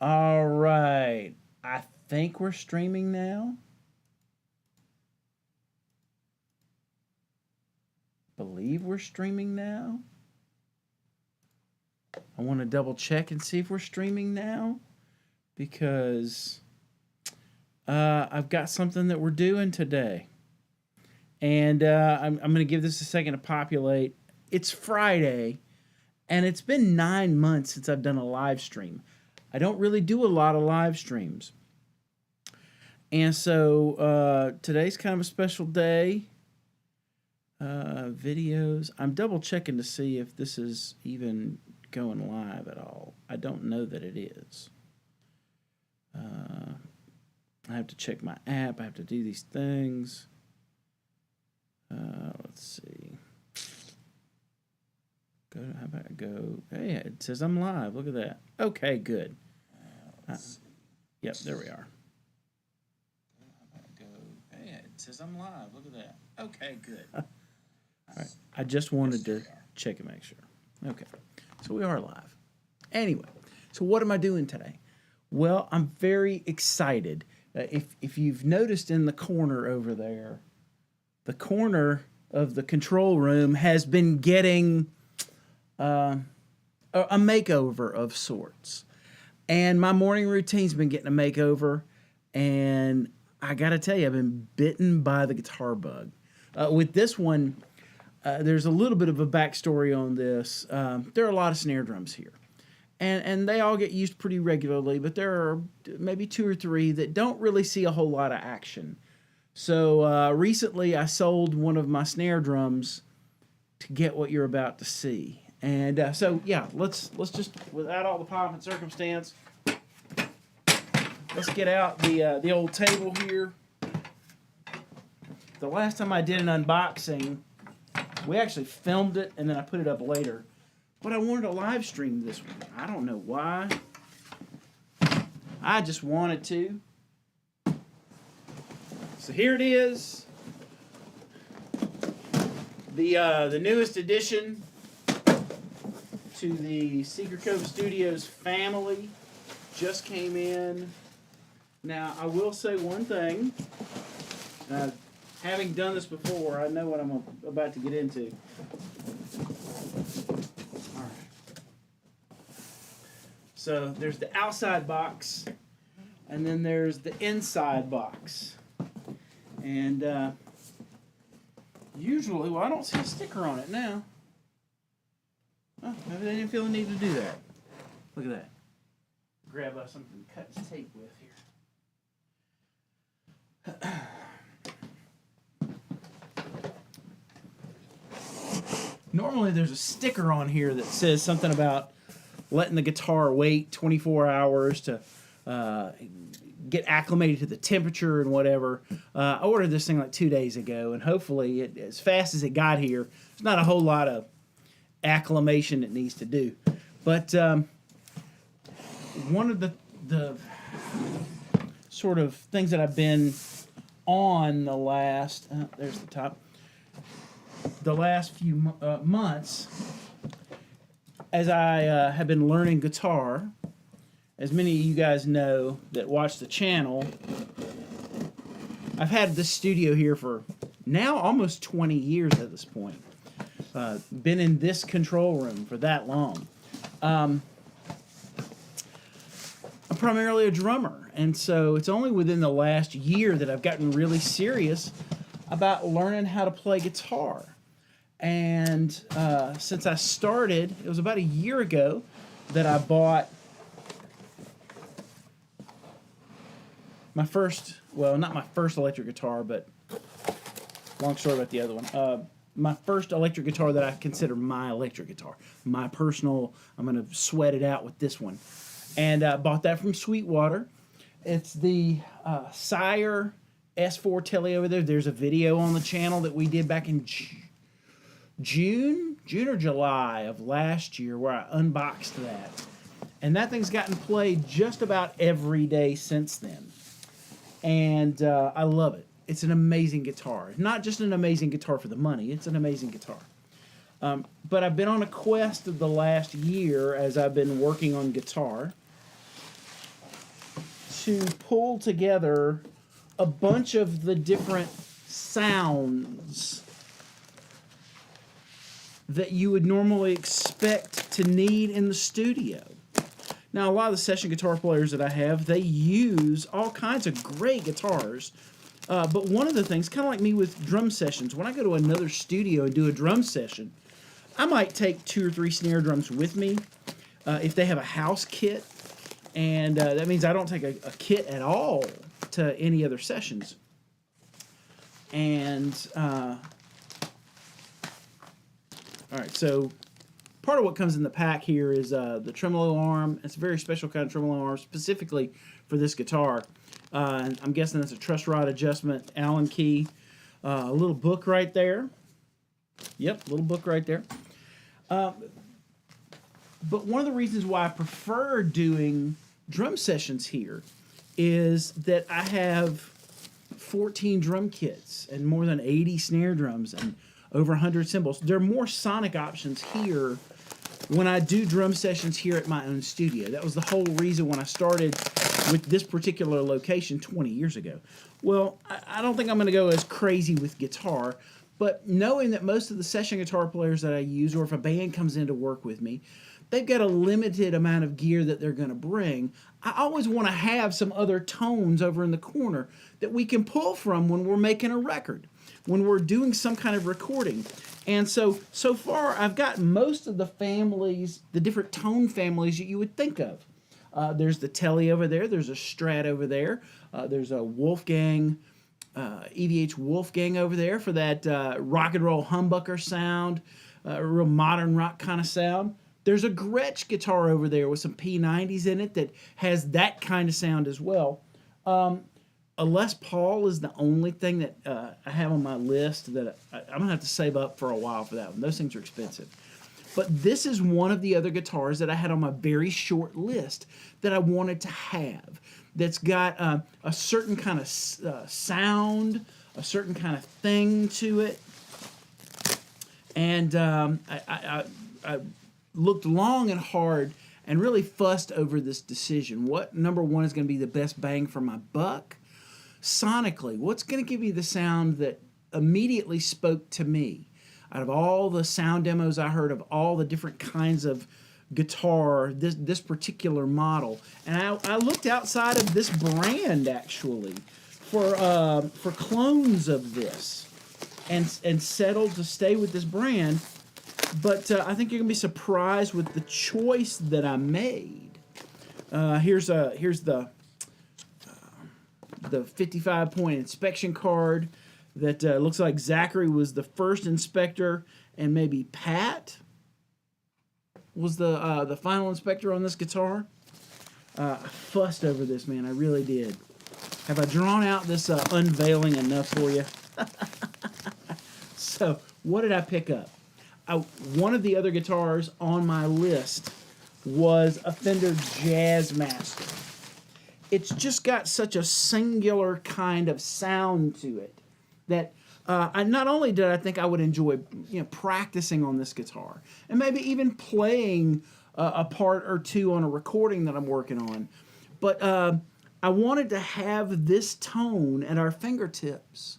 All right. I think we're streaming now. Believe we're streaming now. I want to double check and see if we're streaming now because I've got something that we're doing today. And I'm going to give this a second to populate. It's Friday, and it's been 9 months since I've done a live stream. I don't really do a lot of live streams. And so today's kind of a special day. Videos. I'm double checking to see if this is even going live at all. I don't know that it is. I have to check my app. I have to do these things. Let's see. How about I go? Hey, it says I'm live. Look at that. Okay, good. Yep, there we are. How about I go? Hey, it says I'm live. Look at that. Okay, good. All right. I just wanted to check and make sure. Okay. So we are live. Anyway, so what am I doing today? Well, I'm very excited. If you've noticed in the corner over there, the corner of the control room has been getting a makeover of sorts. And my morning routine's been getting a makeover. And I got to tell you, I've been bitten by the guitar bug. With this one, there's a little bit of a backstory on this. There are a lot of snare drums here. And they all get used pretty regularly, but there are maybe 2 or 3 that don't really see a whole lot of action. So recently I sold one of my snare drums to get what you're about to see. And so, yeah, let's just, without all the pomp and circumstance, let's get out the old table here. The last time I did an unboxing, we actually filmed it, and then I put it up later. But I wanted to live stream this one. I don't know why. I just wanted to. So here it is. The newest addition to the Secret Cove Studios family just came in. Now, I will say one thing. Having done this before, I know what I'm about to get into. All right. So there's the outside box, and then there's the inside box. And usually, well, I don't see a sticker on it now. Oh, maybe they didn't feel the need to do that. Look at that. Grab something to cut his tape with here. Normally there's a sticker on here that says something about letting the guitar wait 24 hours to get acclimated to the temperature and whatever. I ordered this thing like 2 days ago, and hopefully, as fast as it got here, there's not a whole lot of acclimation it needs to do. But one of the sort of things that I've been on the last, there's the top, the last few months, as I have been learning guitar, as many of you guys know that watch the channel, I've had this studio here for now almost 20 years at this point. Been in this control room for that long. I'm primarily a drummer, and so it's only within the last year that I've gotten really serious about learning how to play guitar. And since I started, it was about a year ago that I bought my first, well, not my first electric guitar, but long story about the other one. My first electric guitar that I consider my electric guitar. My personal, I'm going to sweat it out with this one. And I bought that from Sweetwater. It's the Squier S4 Telly over there. There's a video on the channel that we did back in June or July of last year where I unboxed that. And that thing's gotten played just about every day since then. And I love it. It's an amazing guitar. Not just an amazing guitar for the money, it's an amazing guitar. But I've been on a quest of the last year as I've been working on guitar. to pull together a bunch of the different sounds that you would normally expect to need in the studio. Now, a lot of the session guitar players that I have, they use all kinds of great guitars. But one of the things, kind of like me with drum sessions, when I go to another studio and do a drum session, I might take 2 or 3 snare drums with me if they have a house kit. And that means I don't take a kit at all to any other sessions. And, all right, so part of what comes in the pack here is the tremolo arm. It's a very special kind of tremolo arm, specifically for this guitar. And I'm guessing that's a truss rod adjustment Allen key. A little book right there. Yep, little book right there. But one of the reasons why I prefer doing drum sessions here is that I have 14 drum kits and more than 80 snare drums and over 100 cymbals. There are more sonic options here when I do drum sessions here at my own studio. That was the whole reason when I started with this particular location 20 years ago. Well, I don't think I'm going to go as crazy with guitar, but knowing that most of the session guitar players that I use, or if a band comes in to work with me, they've got a limited amount of gear that they're going to bring. I always want to have some other tones over in the corner that we can pull from when we're making a record, when we're doing some kind of recording. And so far, I've got most of the families, the different tone families that you would think of. There's the Telly over there. There's a Strat over there. There's a Wolfgang, EVH Wolfgang over there for that rock and roll humbucker sound, a real modern rock kind of sound. There's a Gretsch guitar over there with some P90s in it that has that kind of sound as well. A Les Paul is the only thing that I have on my list that I'm going to have to save up for a while for that one. Those things are expensive. But this is one of the other guitars that I had on my very short list that I wanted to have. That's got a certain kind of sound, a certain kind of thing to it. And I looked long and hard and really fussed over this decision. What, number one, is going to be the best bang for my buck? Sonically, what's going to give you the sound that immediately spoke to me? Out of all the sound demos I heard of all the different kinds of guitar, this particular model, and I looked outside of this brand actually for clones of this, and settled to stay with this brand. But I think you're gonna be surprised with the choice that I made. Here's the 55-point inspection card that looks like Zachary was the first inspector, and maybe Pat was the final inspector on this guitar. I fussed over this, man. I really did. Have I drawn out this unveiling enough for you? So, what did I pick up? One of the other guitars on my list was a Fender Jazzmaster. It's just got such a singular kind of sound to it that not only did I think I would enjoy practicing on this guitar and maybe even playing a part or two on a recording that I'm working on, but I wanted to have this tone at our fingertips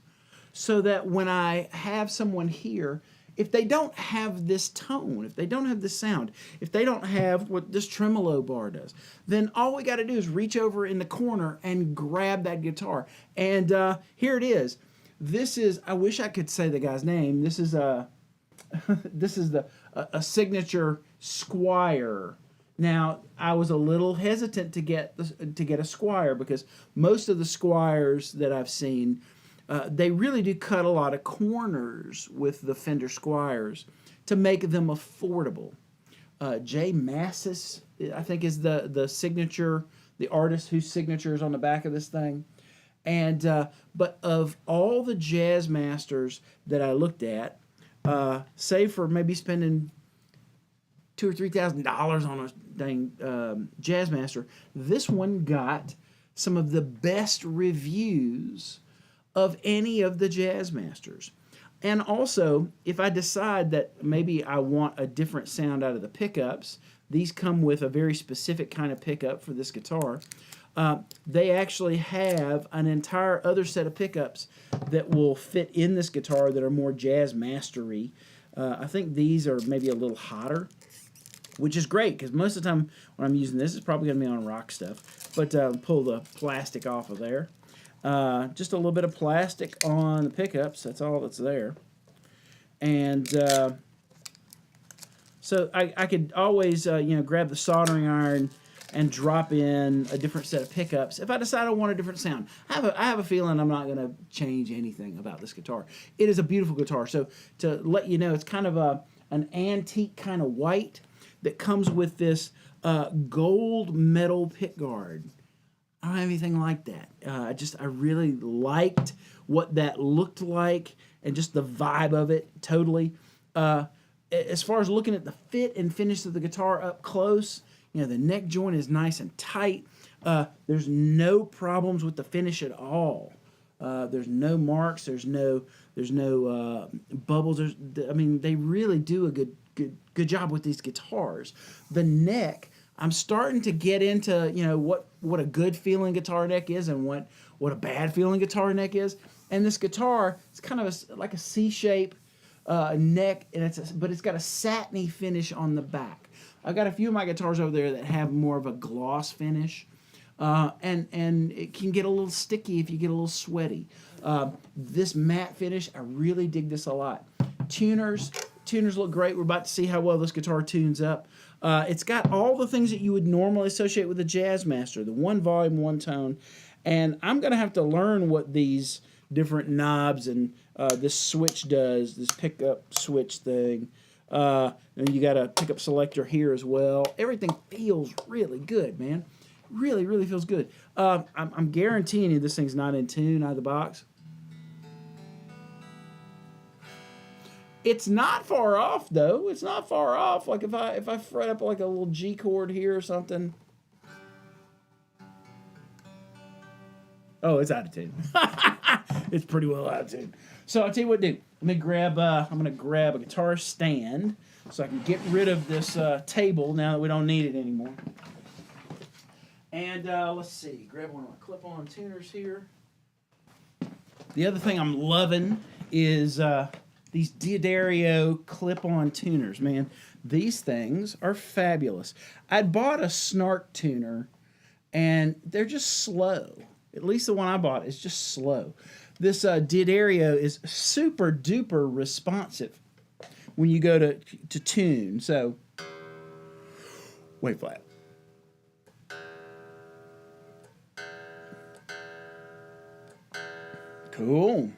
so that when I have someone here, if they don't have this tone, if they don't have this sound, if they don't have what this tremolo bar does, then all we got to do is reach over in the corner and grab that guitar. And here it is. This is, I wish I could say the guy's name. This is a signature Squire. Now, I was a little hesitant to get a Squire because most of the Squires that I've seen, they really do cut a lot of corners with the Fender Squires to make them affordable. J Mascis, I think, is the signature, the artist whose signature is on the back of this thing. And but of all the Jazzmasters that I looked at, save for maybe spending $2,000 or $3,000 on a dang Jazzmaster, this one got some of the best reviews of any of the Jazzmasters. And also, if I decide that maybe I want a different sound out of the pickups, these come with a very specific kind of pickup for this guitar. They actually have an entire other set of pickups that will fit in this guitar that are more Jazzmaster-y. I think these are maybe a little hotter, which is great because most of the time when I'm using this, it's probably going to be on rock stuff. But pull the plastic off of there. Just a little bit of plastic on the pickups. That's all that's there. And so I could always grab the soldering iron and drop in a different set of pickups if I decide I want a different sound. I have a feeling I'm not going to change anything about this guitar. It is a beautiful guitar. So to let you know, it's kind of an antique kind of white that comes with this gold metal pickguard. I don't have anything like that. I really liked what that looked like and just the vibe of it totally. As far as looking at the fit and finish of the guitar up close, the neck joint is nice and tight. There's no problems with the finish at all. There's no marks. There's no bubbles. They really do a good job with these guitars. The neck, I'm starting to get into what a good feeling guitar neck is and what a bad feeling guitar neck is. And this guitar, it's kind of like a C shape neck, and but it's got a satiny finish on the back. I've got a few of my guitars over there that have more of a gloss finish, and it can get a little sticky if you get a little sweaty. This matte finish, I really dig this a lot. Tuners look great. We're about to see how well this guitar tunes up. It's got all the things that you would normally associate with a Jazzmaster, the one volume, one tone, and I'm going to have to learn what these different knobs and this switch does, this pickup switch thing. And you got a pickup selector here as well. Everything feels really good, man. Really, really feels good. I'm guaranteeing you this thing's not in tune out of the box. It's not far off, though. It's not far off. Like if I fret up like a little G chord here or something. Oh, it's out of tune. It's pretty well out of tune. So I'll tell you what to do. I'm gonna grab a guitar stand so I can get rid of this table now that we don't need it anymore. And let's see, grab one of my clip-on tuners here. The other thing I'm loving is these D'Addario clip-on tuners, man. These things are fabulous. I'd bought a Snark tuner, and they're just slow. At least the one I bought is just slow. This D'Addario is super duper responsive when you go to tune. So, wait flat. Cool.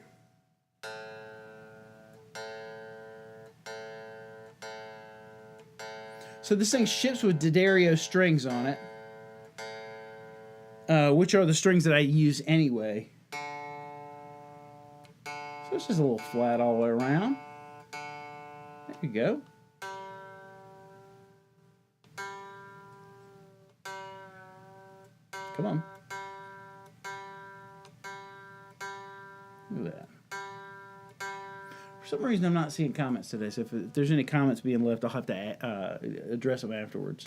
So this thing ships with D'Addario strings on it, which are the strings that I use anyway. So it's just a little flat all the way around. There you go. Come on. Look at that. For some reason, I'm not seeing comments today, so if there's any comments being left, I'll have to address them afterwards.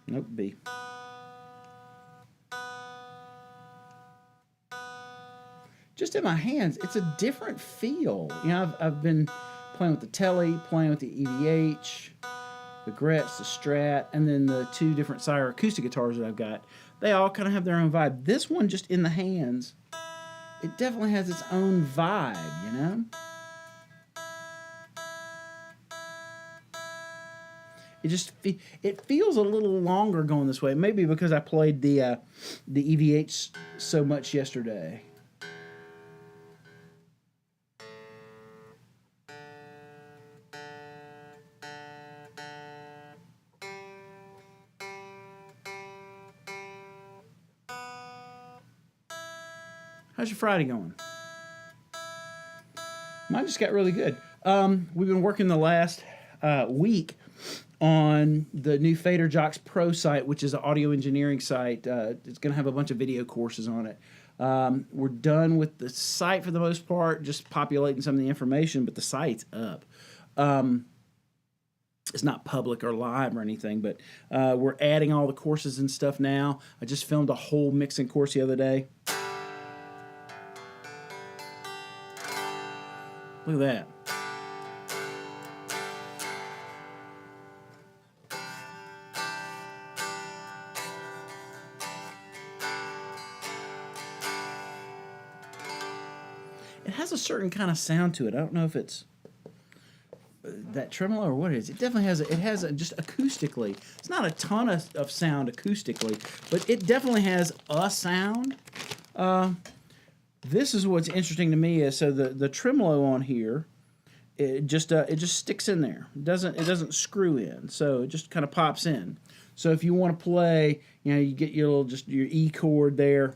Nope, B. Just in my hands, it's a different feel. I've been playing with the Tele, playing with the EVH, the Gretsch, the Strat, and then the two different Sire acoustic guitars that I've got. They all kind of have their own vibe. This one, just in the hands, it definitely has its own vibe, you know? It feels a little longer going this way. Maybe because I played the EVH so much yesterday. How's your Friday going? Mine just got really good. We've been working the last week on the new Fader Jocks Pro site, which is an audio engineering site. It's going to have a bunch of video courses on it. We're done with the site for the most part, just populating some of the information, but the site's up. It's not public or live or anything, but we're adding all the courses and stuff now. I just filmed a whole mixing course the other day. Look at that. It has a certain kind of sound to it. I don't know if it's that tremolo or what it is. It definitely has just acoustically. It's not a ton of sound acoustically, but it definitely has a sound. This is what's interesting to me is so the tremolo on here, it just sticks in there. It doesn't screw in, so it just kind of pops in. So if you want to play, you get your your E chord there.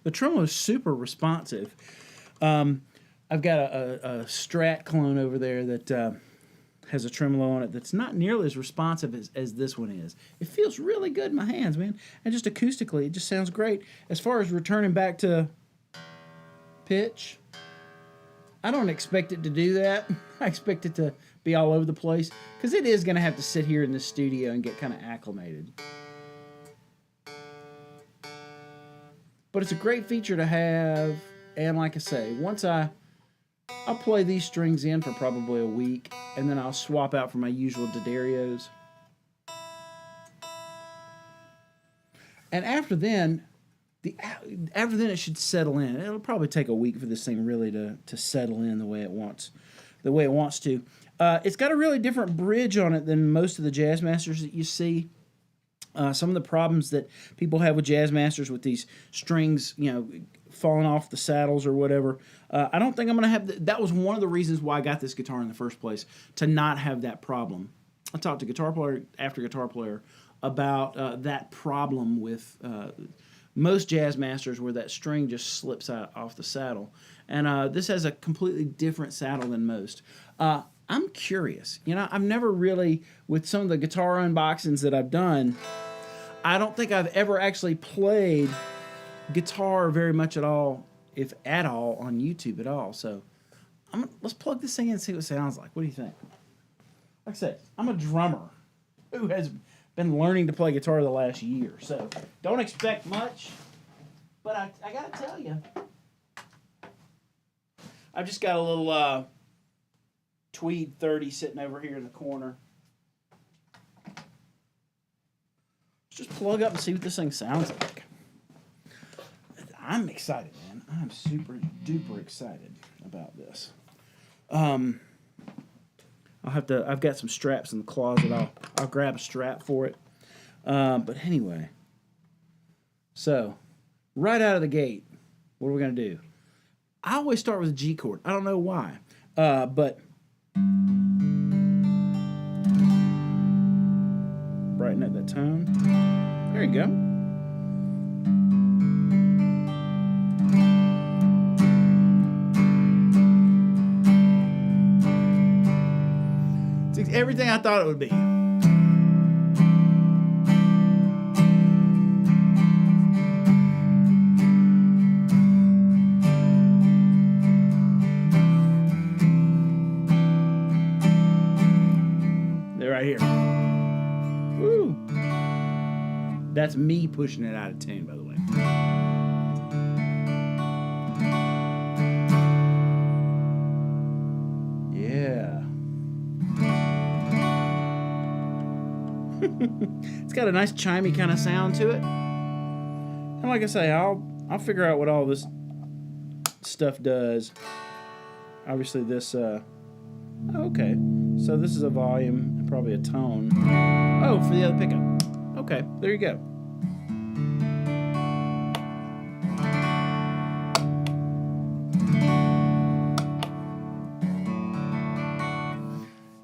The tremolo is super responsive. I've got a Strat clone over there that has a tremolo on it that's not nearly as responsive as this one is. It feels really good in my hands, man. And just acoustically, it just sounds great. As far as returning back to pitch, I don't expect it to do that. I expect it to be all over the place because it is going to have to sit here in the studio and get kind of acclimated. But it's a great feature to have, and like I say, once I'll play these strings in for probably a week, and then I'll swap out for my usual D'Addarios. And after then it should settle in. It'll probably take a week for this thing really to settle in the way it wants to. It's got a really different bridge on it than most of the Jazzmasters that you see. Some of the problems that people have with Jazzmasters with these strings, falling off the saddles or whatever, I don't think I'm going to have that was one of the reasons why I got this guitar in the first place, to not have that problem. I talked to guitar player after guitar player about that problem with most Jazzmasters where that string just slips out off the saddle. And this has a completely different saddle than most. I'm curious. I've never really, with some of the guitar unboxings that I've done, I don't think I've ever actually played guitar very much at all, if at all, on YouTube at all. So let's plug this thing in and see what it sounds like. What do you think? Like I said, I'm a drummer who has been learning to play guitar the last year, so don't expect much, but I gotta tell you, I've just got a little Tweed 30 sitting over here in the corner. Let's just plug up and see what this thing sounds like. I'm excited, man. I'm super duper excited about this. I've got some straps in the closet. I'll grab a strap for it. But anyway, so right out of the gate, what are we gonna do? I always start with a G chord. I don't know why, but brighten up that tone. There you go. It's everything I thought it would be. They're right here. Woo! That's me pushing it out of tune, by the way. Yeah. It's got a nice chimey kind of sound to it. And like I say, I'll figure out what all this stuff does. Obviously this okay. So this is a volume and probably a tone. Oh, for the other pickup. Okay, there you go.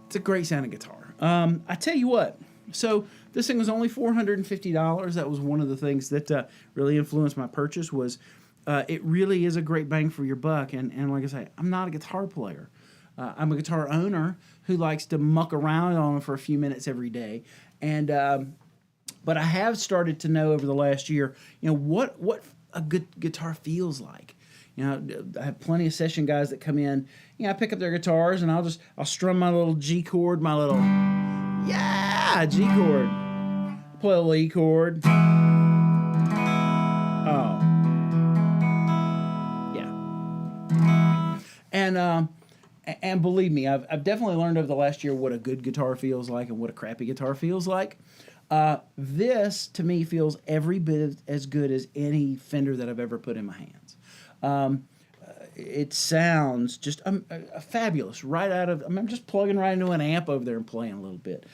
It's a great sounding guitar. I tell you what, so this thing was only $450. That was one of the things that really influenced my purchase. Was it really is a great bang for your buck. And like I say, I'm not a guitar player. I'm a guitar owner who likes to muck around on it for a few minutes every day. And But I have started to know over the last year, what a good guitar feels like. I have plenty of session guys that come in. I pick up their guitars and I'll strum my little G chord, my little G chord, play a little E chord. Oh, yeah. And believe me, I've definitely learned over the last year what a good guitar feels like and what a crappy guitar feels like. This, to me, feels every bit as good as any Fender that I've ever put in my hands. It sounds just fabulous right out of... I'm just plugging right into an amp over there and playing a little bit.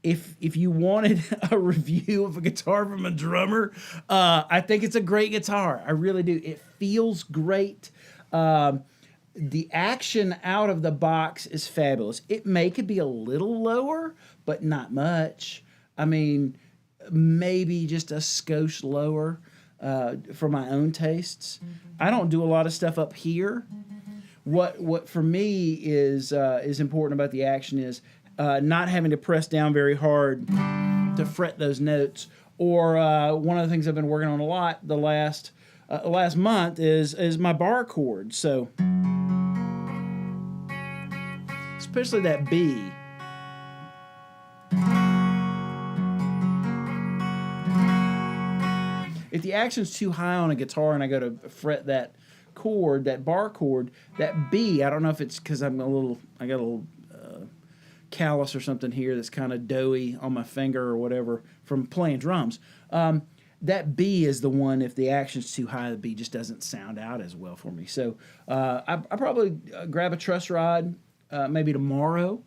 If you wanted a review of a guitar from a drummer, I think it's a great guitar. I really do. It feels great. The action out of the box is fabulous. It could be a little lower, but not much. I mean, maybe just a skosh lower for my own tastes. I don't do a lot of stuff up here. What for me is important about the action is not having to press down very hard to fret those notes. Or one of the things I've been working on a lot the last month is my bar chord. So especially that B. If the action's too high on a guitar and I go to fret that chord, that bar chord, that B, I don't know if it's because I got a little callus or something here that's kind of doughy on my finger or whatever from playing drums. That B is the one, if the action's too high, the B just doesn't sound out as well for me. So I probably grab a truss rod maybe tomorrow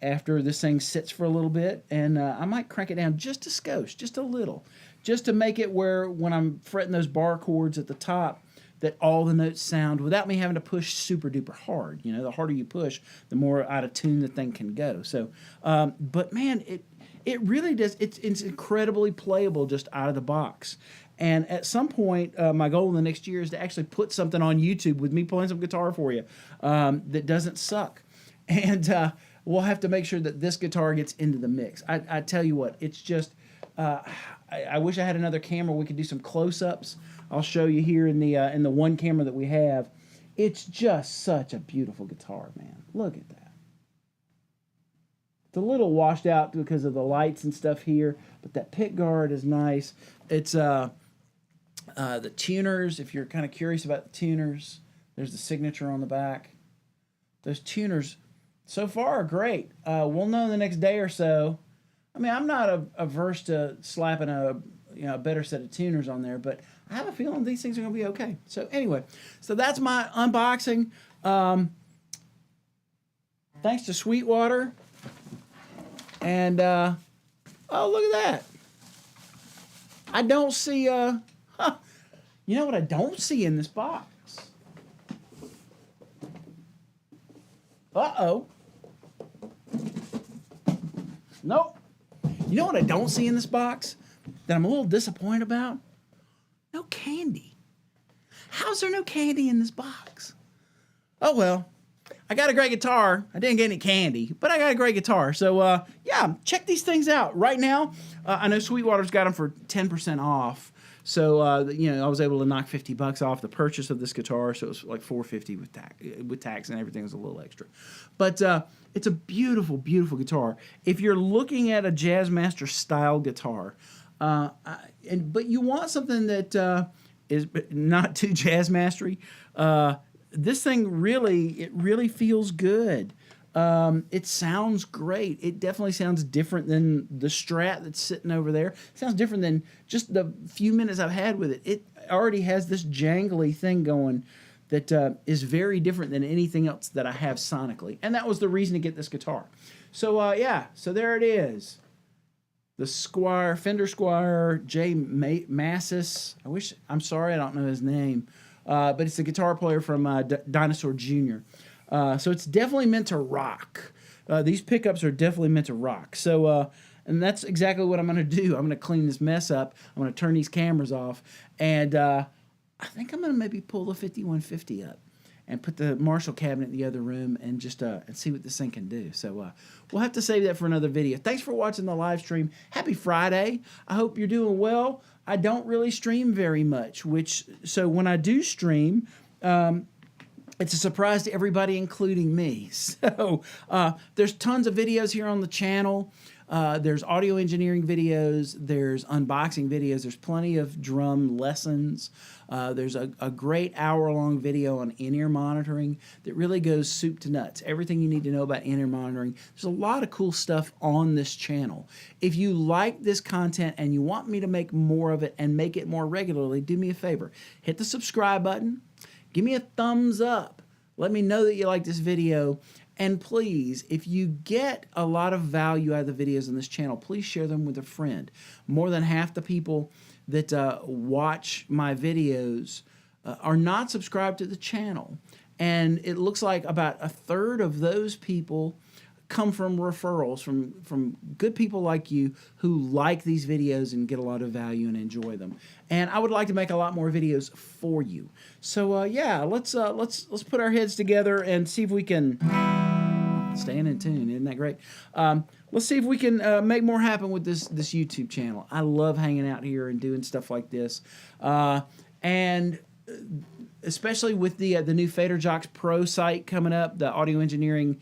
after this thing sits for a little bit, and I might crank it down just a skosh, just a little, just to make it where when I'm fretting those bar chords at the top, that all the notes sound without me having to push super duper hard. The harder you push, the more out of tune the thing can go. So, but man, it really does. It's incredibly playable just out of the box. And at some point, my goal in the next year is to actually put something on YouTube with me playing some guitar for you that doesn't suck. And we'll have to make sure that this guitar gets into the mix. I tell you what, it's just... I wish I had another camera. We could do some close-ups. I'll show you here in the one camera that we have. It's just such a beautiful guitar, man. Look at that. It's a little washed out because of the lights and stuff here, but that pick guard is nice. It's the tuners. If you're kind of curious about the tuners, there's the signature on the back. Those tuners so far are great. We'll know in the next day or so. I mean, I'm not averse to slapping a better set of tuners on there, but I have a feeling these things are going to be okay. So anyway, so that's my unboxing. Thanks to Sweetwater. And, oh, look at that. I don't see, you know what I don't see in this box? Uh-oh. Nope. You know what I don't see in this box that I'm a little disappointed about? No candy. How's there no candy in this box? Oh, well, I got a great guitar. I didn't get any candy, but I got a great guitar. So, yeah, check these things out. Right now, I know Sweetwater's got them for 10% off. So, I was able to knock $50 off the purchase of this guitar. So it was like $450 with tax and everything was a little extra. But it's a beautiful, beautiful guitar. If you're looking at a Jazzmaster style guitar, but you want something that is not too Jazzmastery, this thing really feels good. It sounds great. It definitely sounds different than the Strat that's sitting over there. It sounds different than just the few minutes I've had with it. It already has this jangly thing going that is very different than anything else that I have sonically. And that was the reason to get this guitar. So, so there it is. The Squire, Fender Squire, J Mascis. I'm sorry, I don't know his name. But it's a guitar player from Dinosaur Jr. So it's definitely meant to rock. These pickups are definitely meant to rock. So, and that's exactly what I'm going to do. I'm going to clean this mess up. I'm going to turn these cameras off. And I think I'm going to maybe pull the 5150 up and put the Marshall cabinet in the other room and just and see what this thing can do. So we'll have to save that for another video. Thanks for watching the live stream. Happy Friday. I hope you're doing well. I don't really stream very much, so when I do stream, it's a surprise to everybody, including me. So there's tons of videos here on the channel. There's audio engineering videos. There's unboxing videos. There's plenty of drum lessons. There's a great hour-long video on in-ear monitoring that really goes soup to nuts. Everything you need to know about in-ear monitoring. There's a lot of cool stuff on this channel. If you like this content and you want me to make more of it and make it more regularly, do me a favor. Hit the subscribe button. Give me a thumbs up. Let me know that you like this video. And please, if you get a lot of value out of the videos on this channel, please share them with a friend. More than half the people that watch my videos are not subscribed to the channel. And it looks like about a third of those people come from referrals from good people like you who like these videos and get a lot of value and enjoy them. And I would like to make a lot more videos for you. So yeah, let's put our heads together and see if we can staying in tune. Isn't that great? Let's see if we can make more happen with this YouTube channel. I love hanging out here and doing stuff like this, and especially with the new Fader Jocks Pro site coming up, the audio engineering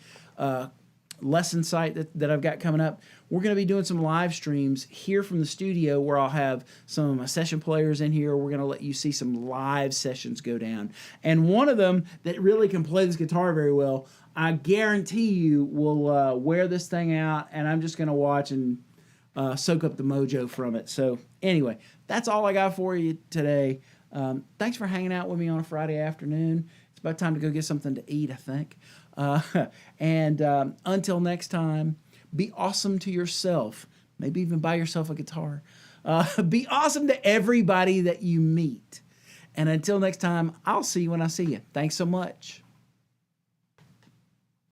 lesson site that I've got coming up. We're going to be doing some live streams here from the studio where I'll have some of my session players in here. We're going to let you see some live sessions go down. And one of them that really can play this guitar very well, I guarantee you will wear this thing out, and I'm just going to watch and soak up the mojo from it. So anyway, that's all I got for you today. Thanks for hanging out with me on a Friday afternoon. It's about time to go get something to eat, I think. And until next time, be awesome to yourself. Maybe even buy yourself a guitar. Be awesome to everybody that you meet. And until next time, I'll see you when I see you. Thanks so much.